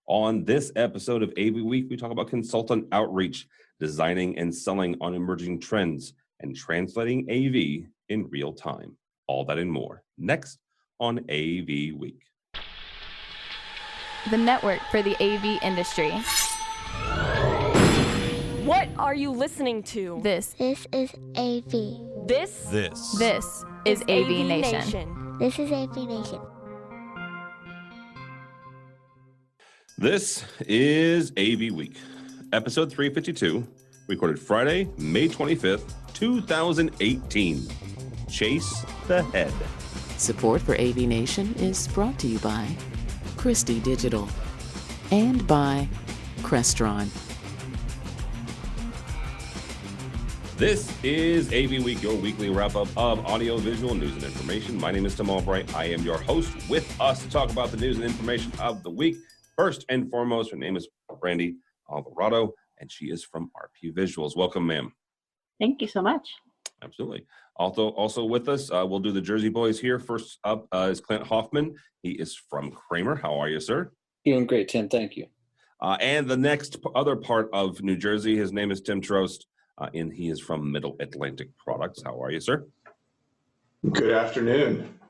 On this episode of AV Week, we talk about consultant outreach, designing and selling on emerging trends, and translating AV in real time. All that and more next on AV Week. The network for the AV industry. What are you listening to? This is AV. This is AVNation. This is AVNation. This is AV Week, episode 352, recorded Friday, May 25th, 2018. Chase the Head. Support for AVNation is brought to you by Christie Digital and by Crestron. This is AV Week, your weekly wrap-up of audiovisual news and information. My name is Tim Albright. I am your host. With us to talk about the news and information of the week. First and foremost, her name is Brandy Alvarado, and she is from RP Visuals. Welcome, ma'am. Thank you so much. Absolutely. Also with us, we'll do the Jersey Boys here. First up is Clint Hoffman. He is from Kramer. How are you, sir? Doing great, Tim. Thank you. And the next other part of New Jersey, his name is Tim Trost, and he is from Middle Atlantic Products. How are you, sir? Good afternoon.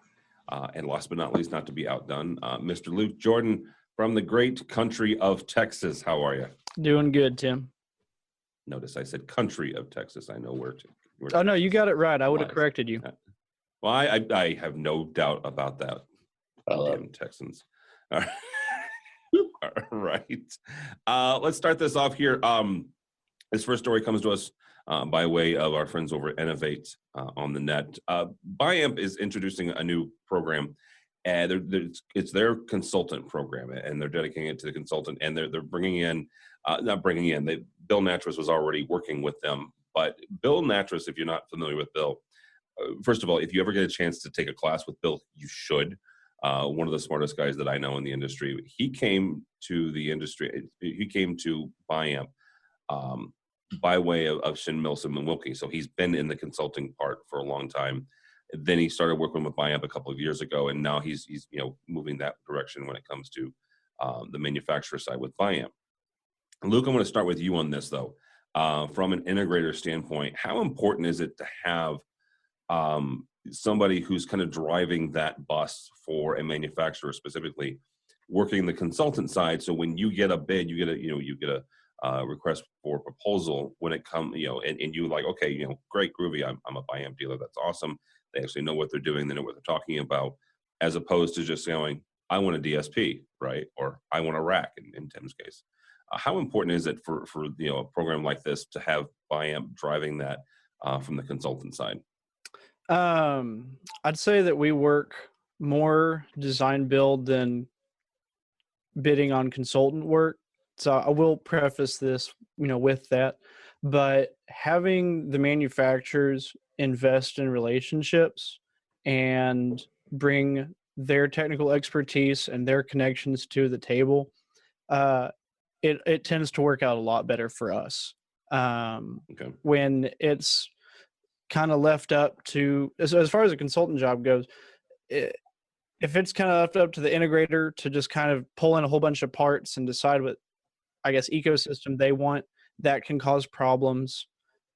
And last but not least, not to be outdone, Mr. Luke Jordan from the great country of Texas. How are you? Doing good, Tim. Notice I said country of Texas. I know where to. Oh, no, you got it right. I would have corrected you. Well, I have no doubt about that. Damn Texans. All right. Let's start this off here. This first story comes to us by way of our friends over at Innovate on the net. Biamp is introducing a new program. And it's their consultant program, and they're dedicating it to the consultant, and they're bringing in, Bill Natras was already working with them, but Bill Natras, if you're not familiar with Bill, first of all, if you ever get a chance to take a class with Bill, you should. One of the smartest guys that I know in the industry. He came to the industry, he came to Biamp by way of Shin Milsom and Wilkie, so he's been in the consulting part for a long time. Then he started working with Biamp a couple of years ago, and now he's moving that direction when it comes to the manufacturer side with Biamp. Luke, I'm going to start with you on this though. From an integrator standpoint, how important is it to have somebody who's kind of driving that bus for a manufacturer specifically, working the consultant side? So when you get a bid, you get a request for proposal when it comes, and you like, okay, great, groovy. I'm a Biamp dealer. That's awesome. They actually know what they're doing. They know what they're talking about, as opposed to just going, I want a DSP, right? Or I want a rack in Tim's case. How important is it for a program like this to have Biamp driving that from the consultant side? I'd say that we work more design build than bidding on consultant work. So I will preface this, with that, but having the manufacturers invest in relationships and bring their technical expertise and their connections to the table, it tends to work out a lot better for us. Okay. When it's kind of left up to, as far as a consultant job goes, if it's kind of left up to the integrator to just kind of pull in a whole bunch of parts and decide what, I guess, ecosystem they want, that can cause problems.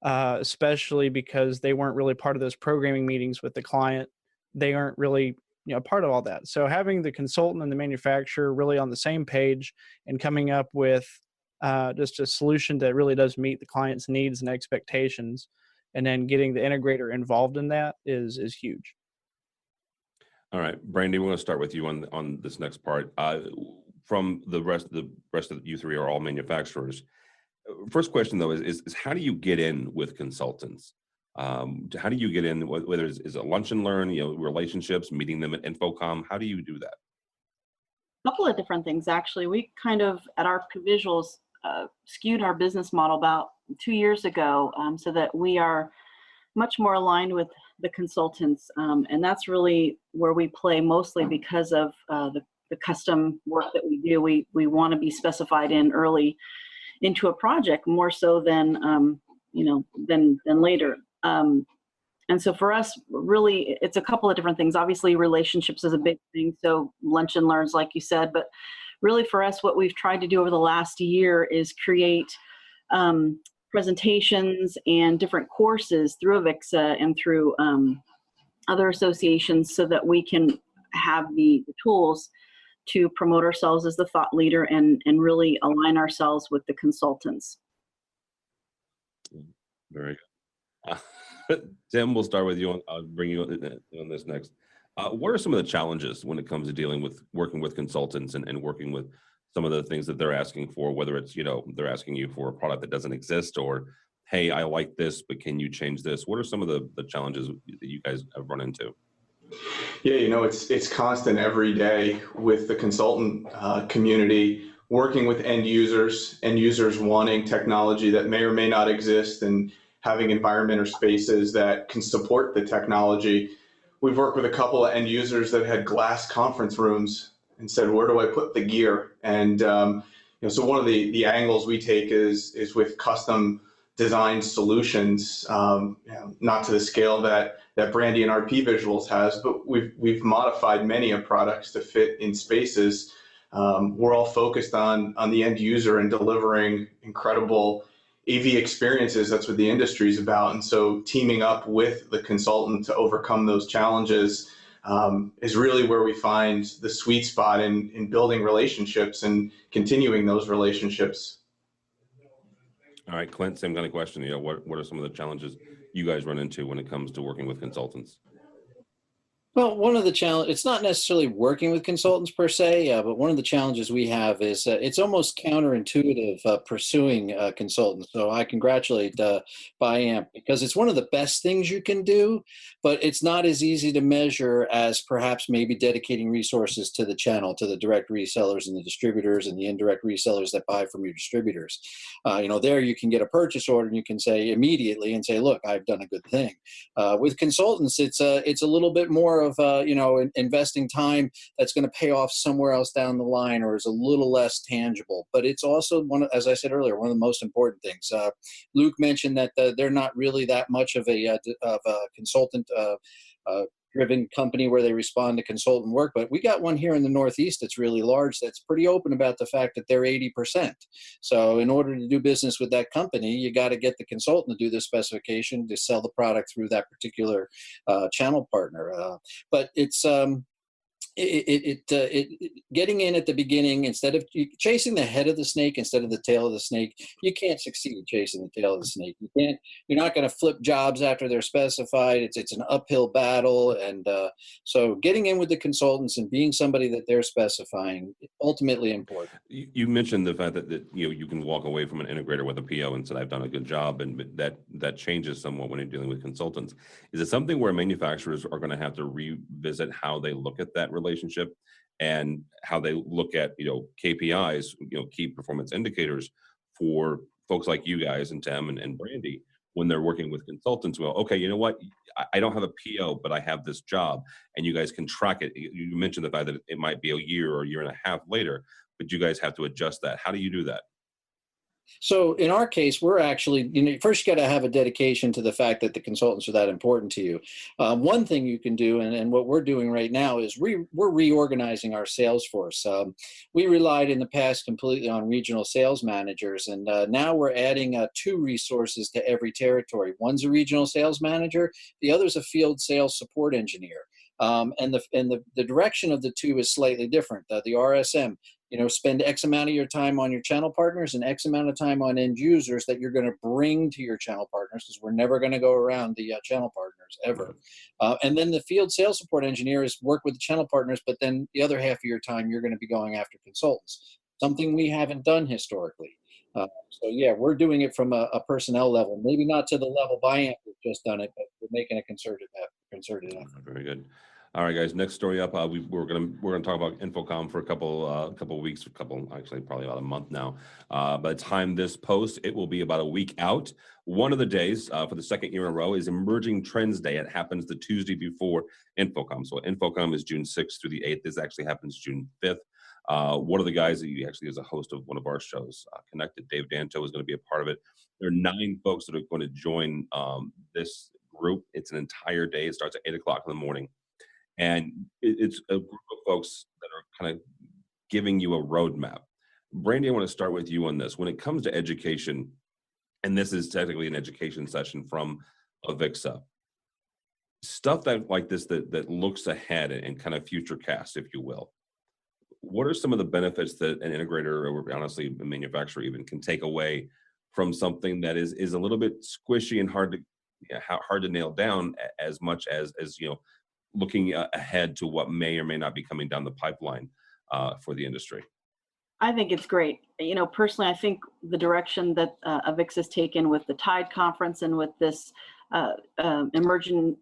Especially because they weren't really part of those programming meetings with the client. They aren't really, part of all that. So having the consultant and the manufacturer really on the same page and coming up with just a solution that really does meet the client's needs and expectations, and then getting the integrator involved in that is huge. All right, Brandy, we're going to start with you on this next part. From the rest of you three are all manufacturers. First question though is how do you get in with consultants? How do you get in? Whether is it lunch and learn, relationships, meeting them at InfoComm? How do you do that? A couple of different things actually. We kind of at RP Visuals skewed our business model about 2 years ago, so that we are much more aligned with the consultants, and that's really where we play mostly because of the custom work that we do. We want to be specified in early into a project more so than than later. And so for us, really, it's a couple of different things. Obviously, relationships is a big thing. So lunch and learns, like you said, but really for us, what we've tried to do over the last year is create presentations and different courses through AVIXA and through other associations so that we can have the tools to promote ourselves as the thought leader and really align ourselves with the consultants. Very good. Tim, we'll start with you. I'll bring you on this next. What are some of the challenges when it comes to dealing with working with consultants and working with some of the things that they're asking for, whether it's, they're asking you for a product that doesn't exist or, hey, I like this, but can you change this? What are some of the challenges that you guys have run into? Yeah, it's constant every day with the consultant community, working with end users wanting technology that may or may not exist and having environment or spaces that can support the technology. We've worked with a couple of end users that had glass conference rooms and said, where do I put the gear? And so one of the angles we take is with custom designed solutions, not to the scale that Brandy and RP Visuals has, but we've modified many of products to fit in spaces. We're all focused on the end user and delivering incredible AV experiences. That's what the industry is about. And so teaming up with the consultant to overcome those challenges is really where we find the sweet spot in building relationships and continuing those relationships. All right, Clint, same kind of question. What are some of the challenges you guys run into when it comes to working with consultants? Well, one of the challenges, it's not necessarily working with consultants per se, but one of the challenges we have is it's almost counterintuitive pursuing consultants. So I congratulate BiAmp because it's one of the best things you can do, but it's not as easy to measure as perhaps maybe dedicating resources to the channel, to the direct resellers and the distributors and the indirect resellers that buy from your distributors. There you can get a purchase order and you can say immediately and say, look, I've done a good thing. With consultants, it's a little bit more of investing time that's going to pay off somewhere else down the line, or is a little less tangible. But it's also as I said earlier, one of the most important things. Luke mentioned that they're not really that much of a consultant driven company where they respond to consultant work, but we got one here in the Northeast that's really large, that's pretty open about the fact that they're 80%. So in order to do business with that company, you got to get the consultant to do the specification to sell the product through that particular channel partner. But it's getting in at the beginning, instead of chasing the head of the snake instead of the tail of the snake, you can't succeed chasing the tail of the snake. You're not going to flip jobs after they're specified. It's an uphill battle. And so getting in with the consultants and being somebody that they're specifying, ultimately important. You mentioned the fact that you can walk away from an integrator with a PO and said, I've done a good job, and that changes somewhat when you're dealing with consultants. Is it something where manufacturers are going to have to revisit how they look at that relationship and how they look at KPIs, key performance indicators, for folks like you guys and Tim and Brandy when they're working with consultants? Well, okay, you know what, I don't have a PO, but I have this job, and you guys can track it. You mentioned the fact that it might be a year or a year and a half later, but you guys have to adjust that. How do you do that? So in our case, we're actually, first you got to have a dedication to the fact that the consultants are that important to you. One thing you can do, and what we're doing right now, is we're reorganizing our sales force. We relied in the past completely on regional sales managers, and now we're adding 2 resources to every territory. One's a regional sales manager, the other's a field sales support engineer. And the direction of the 2 is slightly different. The RSM, spend X amount of your time on your channel partners and X amount of time on end users that you're going to bring to your channel partners, because we're never going to go around the channel partners ever. And then the field sales support engineer is work with the channel partners, but then the other half of your time, you're going to be going after consultants, something we haven't done historically. So yeah, we're doing it from a personnel level, maybe not to the level BiAmp has just done it, but we're making a concerted effort. Very good. All right, guys. Next story up. We're gonna talk about InfoComm for a couple of weeks, actually probably about a month now. By the time this post, it will be about a week out. One of the days for the second year in a row is Emerging Trends Day. It happens the Tuesday before InfoComm. So InfoComm is June 6th through the 8th. This actually happens June 5th. One of the guys that he actually is a host of one of our shows, Connected, Dave Danto, is going to be a part of it. There are 9 folks that are going to join this group. It's an entire day. It starts at 8 o'clock in the morning. And it's a group of folks that are kind of giving you a roadmap. Brandy, I want to start with you on this. When it comes to education, and this is technically an education session from AVIXA, stuff that like this that looks ahead and kind of future cast, if you will. What are some of the benefits that an integrator or honestly a manufacturer even can take away from something that is a little bit squishy and hard to nail down, as much as looking ahead to what may or may not be coming down the pipeline for the industry? I think it's great. Personally, I think the direction that AVIXA has taken with the TIDE conference and with this emerging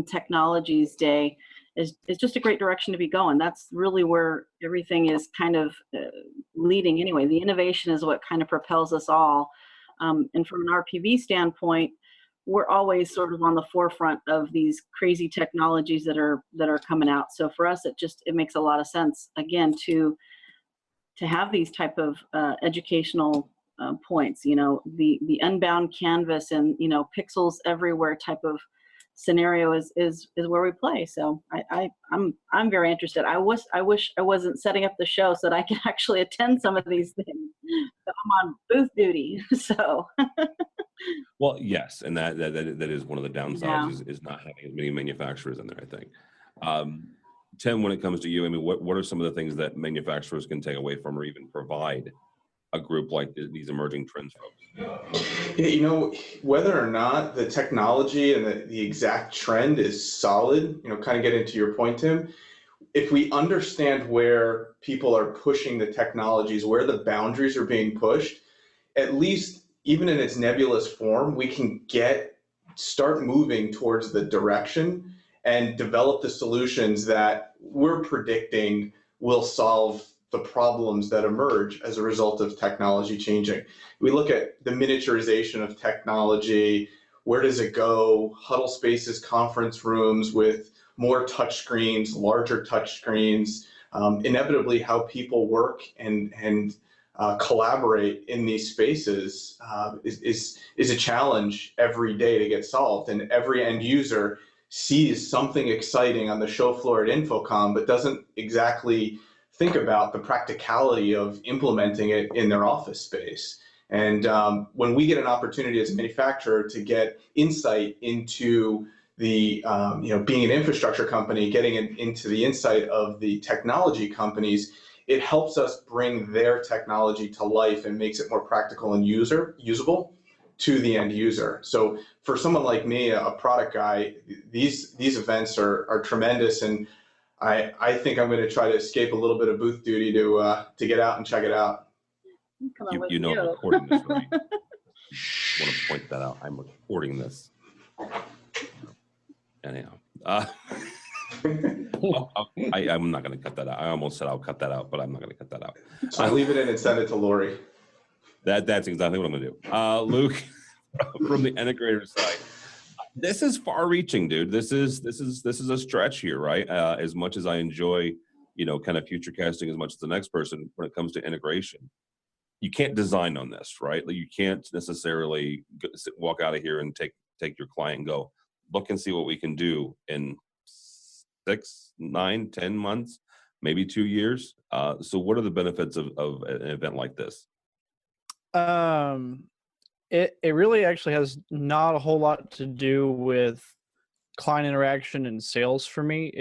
technologies day is just a great direction to be going. That's really where everything is kind of leading anyway. The innovation is what kind of propels us all. And from an RPV standpoint, we're always sort of on the forefront of these crazy technologies that are coming out. So for us, it makes a lot of sense, again, to have these type of educational points, the unbound canvas and, pixels everywhere type of scenario is where we play. So I'm very interested. I wish I wasn't setting up the show so that I could actually attend some of these things. But I'm on booth duty, so. Well, yes, and that is one of the downsides Yeah. is not having as many manufacturers in there, I think. Tim, when it comes to you, I mean, what are some of the things that manufacturers can take away from or even provide a group like these emerging trends folks? Whether or not the technology and the exact trend is solid, kind of get into your point, Tim, if we understand where people are pushing the technologies, where the boundaries are being pushed, at least even in its nebulous form, we can start moving towards the direction and develop the solutions that we're predicting will solve the problems that emerge as a result of technology changing. We look at the miniaturization of technology. Where does it go? Huddle spaces, conference rooms with more touch screens, larger touch screens. Inevitably, how people work and collaborate in these spaces is a challenge every day to get solved. And every end user sees something exciting on the show floor at InfoComm, but doesn't exactly think about the practicality of implementing it in their office space. And when we get an opportunity as a manufacturer to get insight into the, being an infrastructure company, getting into the insight of the technology companies, it helps us bring their technology to life and makes it more practical and usable to the end user. So for someone like me, a product guy, these events are tremendous, and I think I'm going to try to escape a little bit of booth duty to get out and check it out. I'm recording this, right? I want to point that out. I'm recording this. Anyhow, I'm not going to cut that out. I almost said I'll cut that out, but I'm not going to cut that out. So I leave it in and send it to Lori. That's exactly what I'm going to do. Luke, from the integrator side, this is far-reaching, dude. This is a stretch here, right? As much as I enjoy, kind of future casting as much as the next person, when it comes to integration, you can't design on this, right? Like you can't necessarily walk out of here and take your client and go, look and see what we can do in 6, 9, 10 months, maybe 2 years. So what are the benefits of an event like this? It really actually has not a whole lot to do with client interaction and sales for me.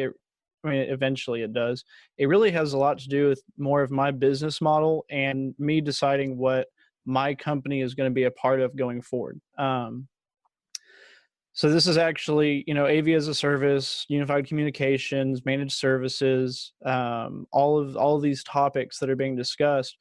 Eventually it does. It really has a lot to do with more of my business model and me deciding what my company is going to be a part of going forward. So this is actually, AV as a service, unified communications, managed services, all of these topics that are being discussed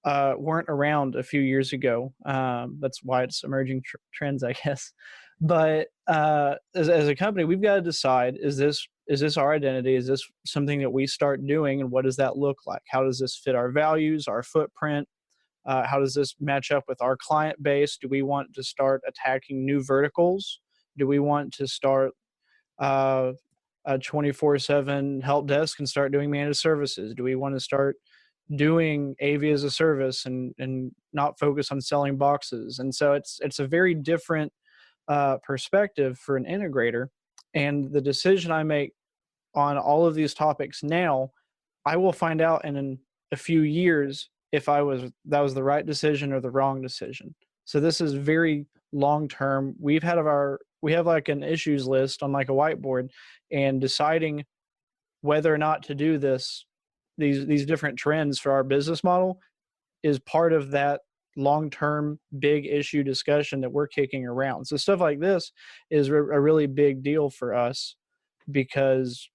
weren't around a few years ago. That's why it's emerging trends, I guess. But as a company, we've got to decide, is this our identity? Is this something that we start doing? And what does that look like? How does this fit our values, our footprint? How does this match up with our client base? Do we want to start attacking new verticals? Do we want to start a 24/7 help desk and start doing managed services? Do we want to start doing AV as a service and not focus on selling boxes? And so it's a very different perspective for an integrator. And the decision I make on all of these topics now, I will find out in a few years if that was the right decision or the wrong decision. So this is very long term. We have like an issues list on like a whiteboard, and deciding whether or not to do these different trends for our business model is part of that long-term big issue discussion that we're kicking around. So stuff like this is a really big deal for us, because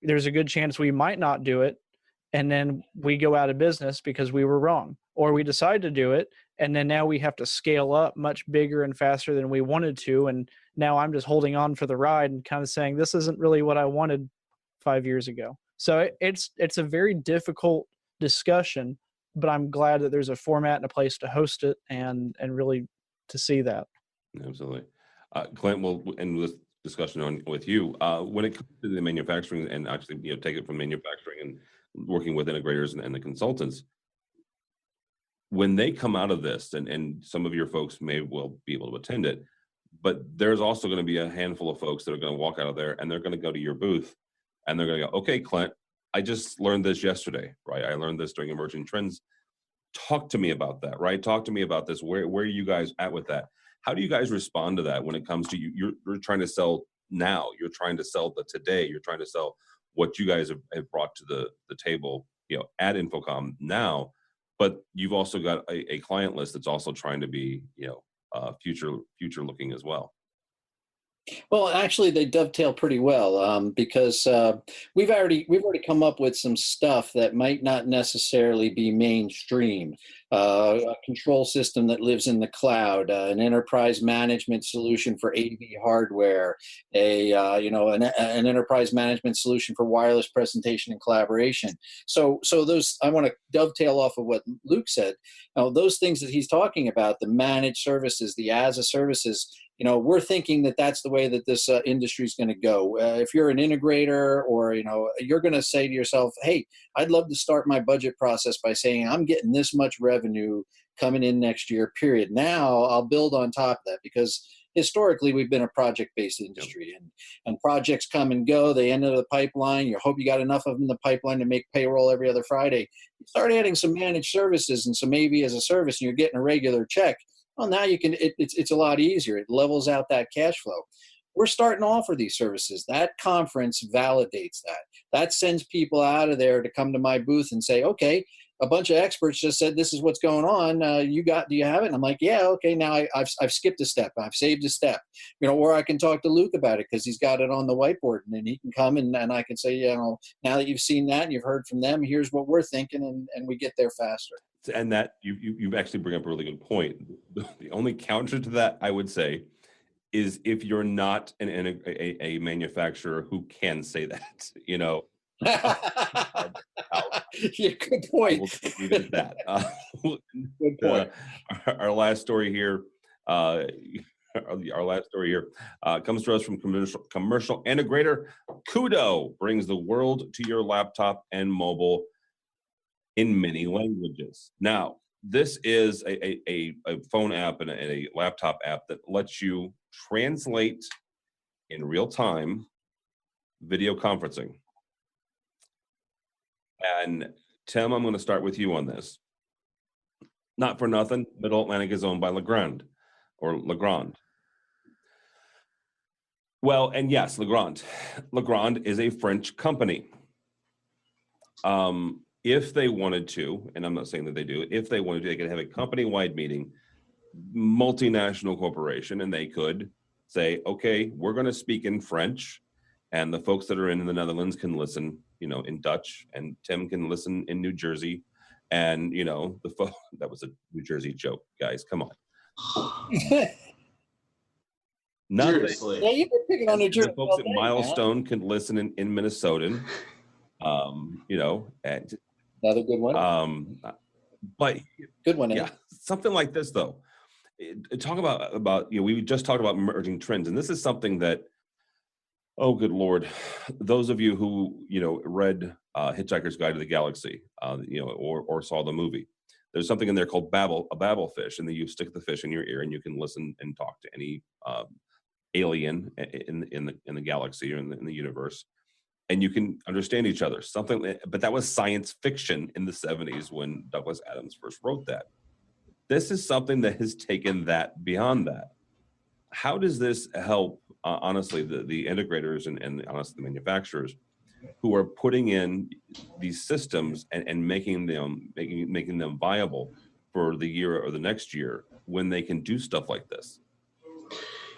there's a good chance we might not do it, and then we go out of business because we were wrong, or we decide to do it and then now we have to scale up much bigger and faster than we wanted to, and now I'm just holding on for the ride and kind of saying this isn't really what I wanted 5 years ago. So it's a very difficult discussion, but I'm glad that there's a format and a place to host it and really to see that. Absolutely. Clint, we'll end this discussion with you. When it comes to the manufacturing, and actually, take it from manufacturing and working with integrators and the consultants, when they come out of this, and some of your folks may well be able to attend it, but there's also going to be a handful of folks that are going to walk out of there and they're going to go to your booth and they're going to go, okay, Clint, I just learned this yesterday, right? I learned this during Emerging Trends. Talk to me about that, right? Talk to me about this. Where are you guys at with that? How do you guys respond to that when it comes to you? You're trying to sell now. You're trying to sell the today. You're trying to sell what you guys have brought to the table, at InfoComm now. But you've also got a client list that's also trying to be, future looking as well. Well, actually, they dovetail pretty well, because we've already come up with some stuff that might not necessarily be mainstream. A control system that lives in the cloud, an enterprise management solution for AV hardware, an enterprise management solution for wireless presentation and collaboration. So those, I want to dovetail off of what Luke said. Those things that he's talking about, the managed services, the as a services. We're thinking that that's the way that this industry is going to go. If you're an integrator, or you're going to say to yourself, hey, I'd love to start my budget process by saying I'm getting this much revenue coming in next year, period. Now I'll build on top of that, because historically we've been a project-based industry, and projects come and go. They enter the pipeline. You hope you got enough of them in the pipeline to make payroll every other Friday. You start adding some managed services and some AV as a service, and you're getting a regular check. Well, now you can. It's a lot easier. It levels out that cash flow. We're starting to offer these services. That conference validates that. That sends people out of there to come to my booth and say, okay, a bunch of experts just said this is what's going on. Do you have it? And I'm like, yeah, okay. Now I've skipped a step. I've saved a step. Or I can talk to Luke about it because he's got it on the whiteboard, and then he can come and I can say, now that you've seen that and you've heard from them, here's what we're thinking, and we get there faster. And that you actually bring up a really good point. The only counter to that, I would say, is if you're not a manufacturer who can say that, Yeah, good point. We'll leave it at that. Good point. Our last story here, comes to us from commercial integrator. Kudo brings the world to your laptop and mobile in many languages. Now, this is a phone app and a laptop app that lets you translate in real time video conferencing. And Tim, I'm going to start with you on this. Not for nothing, Middle Atlantic is owned by Legrand. Well, and yes, Legrand. Legrand is a French company. If they wanted to, and I'm not saying that they do, if they wanted to, they could have a company-wide meeting, multinational corporation, and they could say, okay, we're going to speak in French, and the folks that are in the Netherlands can listen, in Dutch, and Tim can listen in New Jersey, and that was a New Jersey joke, guys. Come on. Seriously. Yeah, you've been picking on New Jersey. The folks at Milestone can listen in Minnesotan. And Another good one. But good one. Yeah, something like this though. Talk about we just talked about emerging trends, and this is something that, oh good Lord, those of you who read Hitchhiker's Guide to the Galaxy, or saw the movie, there's something in there called a babble fish, and then you stick the fish in your ear and you can listen and talk to any alien in the galaxy or in the universe. and you can understand each other. But that was science fiction in the 70s when Douglas Adams first wrote that. This is something that has taken that beyond that. How does this help, honestly, the integrators and honestly the manufacturers who are putting in these systems and making them viable for the year or the next year when they can do stuff like this?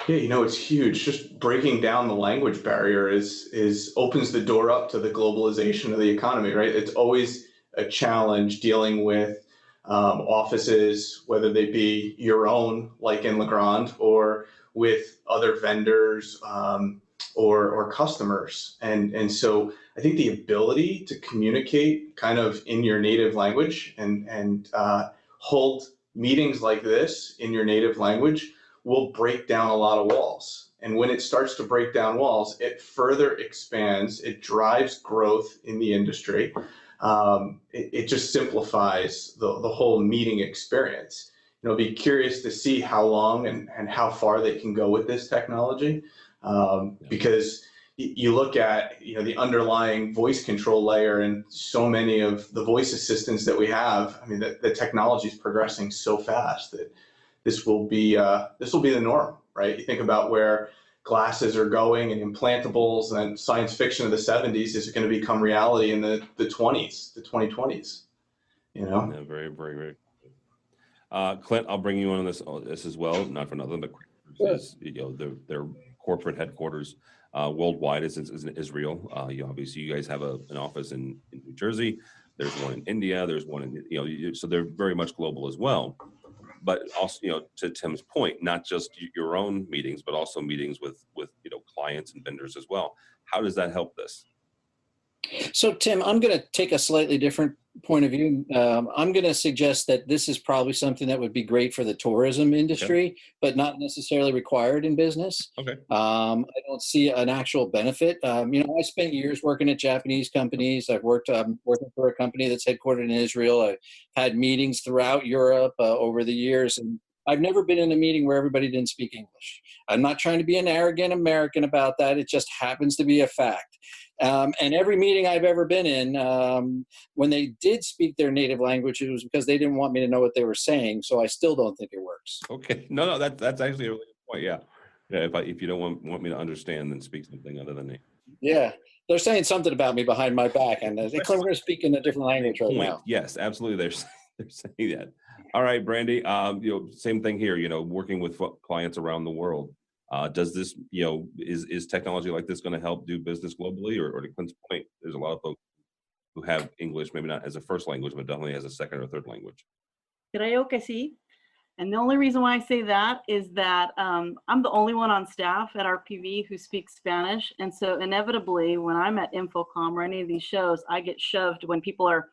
Yeah, it's huge. Just breaking down the language barrier is opens the door up to the globalization of the economy, right? It's always a challenge dealing with offices, whether they be your own, like in Legrand, or with other vendors or customers. And so I think the ability to communicate kind of in your native language and hold meetings like this in your native language will break down a lot of walls. And when it starts to break down walls, it further expands, it drives growth in the industry. It just simplifies the whole meeting experience. Be curious to see how long and how far they can go with this technology, because you look at the underlying voice control layer and so many of the voice assistants that we have. I mean, the technology is progressing so fast that this will be the norm, right? You think about where glasses are going and implantables and science fiction of the 70s is going to become reality in the 2020s. Yeah, very, very, very. Clint, I'll bring you on this as well, not for nothing, but their corporate headquarters worldwide is in Israel. Obviously, you guys have an office in New Jersey. There's one in India. There's one in so they're very much global as well. But also, to Tim's point, not just your own meetings, but also meetings with clients and vendors as well. How does that help this? So, Tim, I'm going to take a slightly different point of view. I'm going to suggest that this is probably something that would be great for the tourism industry, but not necessarily required in business. Okay. I don't see an actual benefit. I spent years working at Japanese companies. I've worked working for a company that's headquartered in Israel. I've had meetings throughout Europe over the years, and I've never been in a meeting where everybody didn't speak English. I'm not trying to be an arrogant American about that. It just happens to be a fact. And every meeting I've ever been in, when they did speak their native language, it was because they didn't want me to know what they were saying. So I still don't think it works. Okay. No, that's actually a really good point. Yeah. Yeah. If you don't want me to understand, then speak something other than me. Yeah. They're saying something about me behind my back, and they claim we're going to speak in a different language right now. Yes, absolutely. They're saying that. All right, Brandy. Same thing here. Working with clients around the world. Does this, is technology like this going to help do business globally, or to Clint's point, there's a lot of folks who have English, maybe not as a first language, but definitely as a second or third language? Creo que sí. And the only reason why I say that is that I'm the only one on staff at RPV who speaks Spanish. And so inevitably, when I'm at InfoComm or any of these shows, I get shoved when people are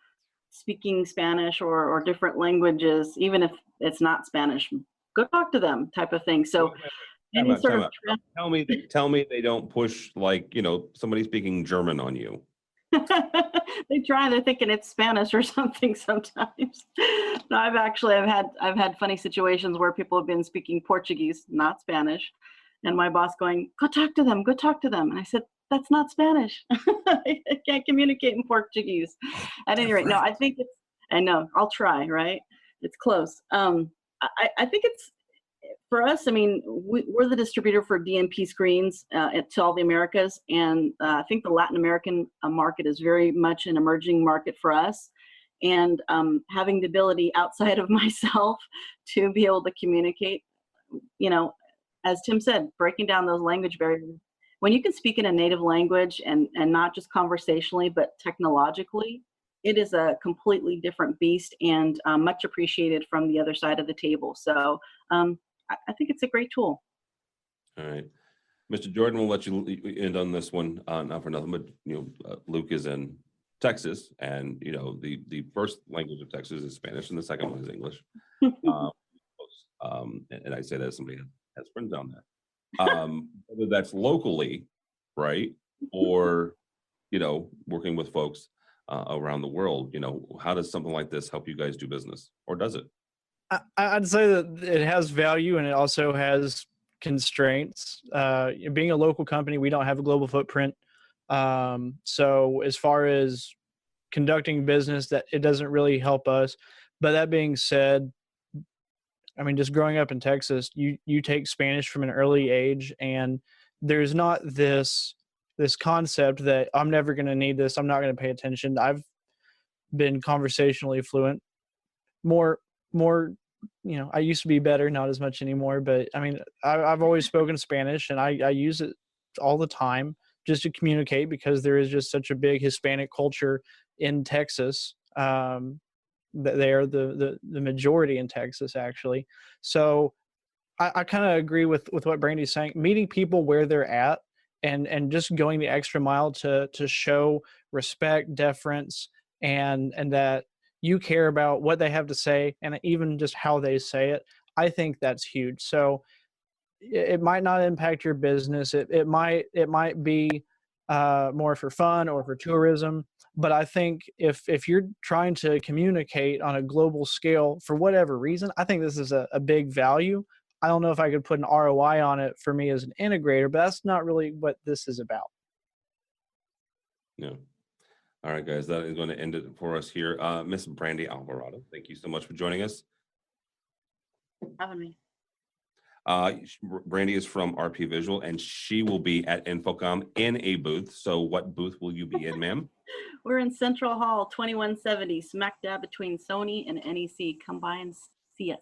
speaking Spanish or different languages, even if it's not Spanish. Go talk to them, type of thing. So any sort of tell me they don't push somebody speaking German on you. they try. They're thinking it's Spanish or something sometimes. No, I've had funny situations where people have been speaking Portuguese, not Spanish, and my boss going, "Go talk to them. Go talk to them." And I said, "That's not Spanish. I can't communicate in Portuguese." At any rate, no, I think it's. I know. I'll try. Right? It's close. I think it's. For us, I mean, we're the distributor for DMP screens to all the Americas, and I think the Latin American market is very much an emerging market for us. And having the ability outside of myself to be able to communicate, as Tim said, breaking down those language barriers. When you can speak in a native language and not just conversationally, but technologically, it is a completely different beast and much appreciated from the other side of the table. So I think it's a great tool. All right. Mr. Jordan, we'll let you end on this one, not for nothing, but Luke is in Texas, and the first language of Texas is Spanish, and the second one is English. And I say that as somebody that has friends down there. Whether that's locally, right, or working with folks around the world, how does something like this help you guys do business, or does it? I'd say that it has value, and it also has constraints. Being a local company, we don't have a global footprint. So as far as conducting business, that it doesn't really help us. But that being said, I mean, just growing up in Texas, you take Spanish from an early age, and there's not this concept that I'm never going to need this. I'm not going to pay attention. I've been conversationally fluent, more, I used to be better, not as much anymore, but I mean, I've always spoken Spanish, and I use it all the time just to communicate, because there is just such a big Hispanic culture in Texas. They are the majority in Texas, actually. So I kind of agree with what Brandy's saying. Meeting people where they're at, and just going the extra mile to show respect, deference, and that you care about what they have to say, and even just how they say it. I think that's huge. So it might not impact your business. It might be more for fun or for tourism. But I think if you're trying to communicate on a global scale for whatever reason, I think this is a big value. I don't know if I could put an ROI on it for me as an integrator, but that's not really what this is about. Yeah. All right, guys, that is going to end it for us here. Miss Brandy Alvarado, thank you so much for joining us. Having me. Brandy is from AVWeek, and she will be at InfoComm in a booth. So what booth will you be in, ma'am? We're in Central Hall 2170, smack dab between Sony and NEC. Come by and see us.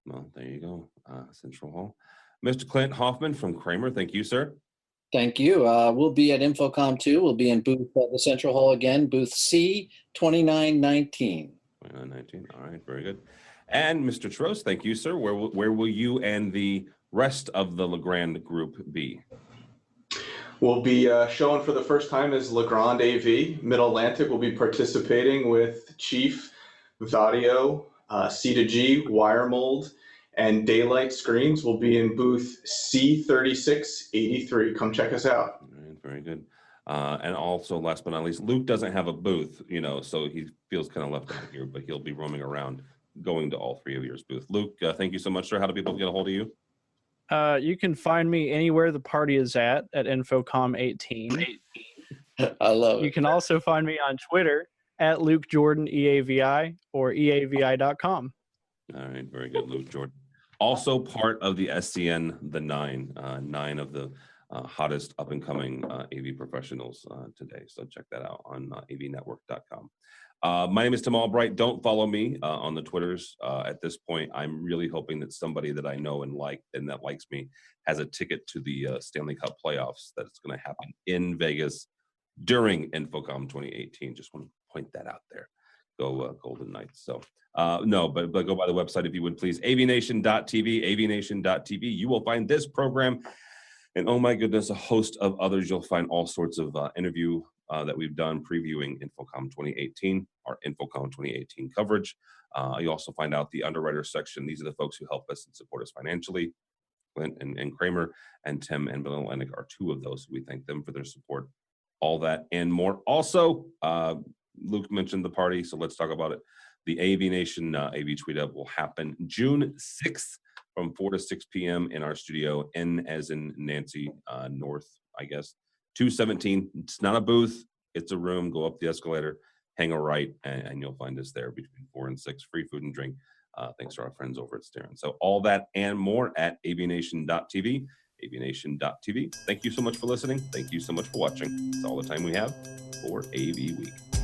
Well, there you go, Central Hall. Mr. Clint Hoffman from Kramer, thank you, sir. Thank you. We'll be at InfoComm too. We'll be in booth at the Central Hall again, booth C 2919. 2919. All right, very good. And Mr. Trost, thank you, sir. Where will you and the rest of the Legrand group be? We'll be showing for the first time as Legrand AV. Mid-Atlantic will be participating with Chief, Vadio, C2G, Wire Mold, and Daylight Screens. Will be in booth C3683. Come check us out. All right, very good. And also, last but not least, Luke doesn't have a booth, so he feels kind of left out here, but he'll be roaming around, going to all three of your booths. Luke, thank you so much, sir. How do people get a hold of you? You can find me anywhere the party is at InfoComm 18. I love it. You can also find me on Twitter at Luke Jordan EAVI or EAVI.com. All right, very good, Luke Jordan. Also part of the SCN, the nine of the hottest up and coming AV professionals today. So check that out on avnetwork.com. My name is Tim Albright. Don't follow me on the Twitters at this point. I'm really hoping that somebody that I know and like and that likes me has a ticket to the Stanley Cup playoffs that's going to happen in Vegas during InfoComm 2018. Just want to point that out there. Go Golden Knights. So no, but go by the website if you would please. AVNation.tv, AVNation.tv. You will find this program and, oh my goodness, a host of others. You'll find all sorts of interview that we've done previewing InfoComm 2018, our InfoComm 2018 coverage. You also find out the underwriter section. These are the folks who help us and support us financially. Clint and Kramer and Tim and Bill Atlantic are two of those. We thank them for their support. All that and more. Also, Luke mentioned the party, so let's talk about it. The AVNation AV Tweet Up will happen June 6th from 4 to 6 p.m. in our studio, N as in Nancy, North, I guess, 217. It's not a booth, it's a room. Go up the escalator, hang a right, and you'll find us there between 4 and 6. Free food and drink, thanks to our friends over at Starin. So all that and more at avnation.tv, avnation.tv. Thank you so much for listening. Thank you so much for watching. That's all the time we have for AV Week.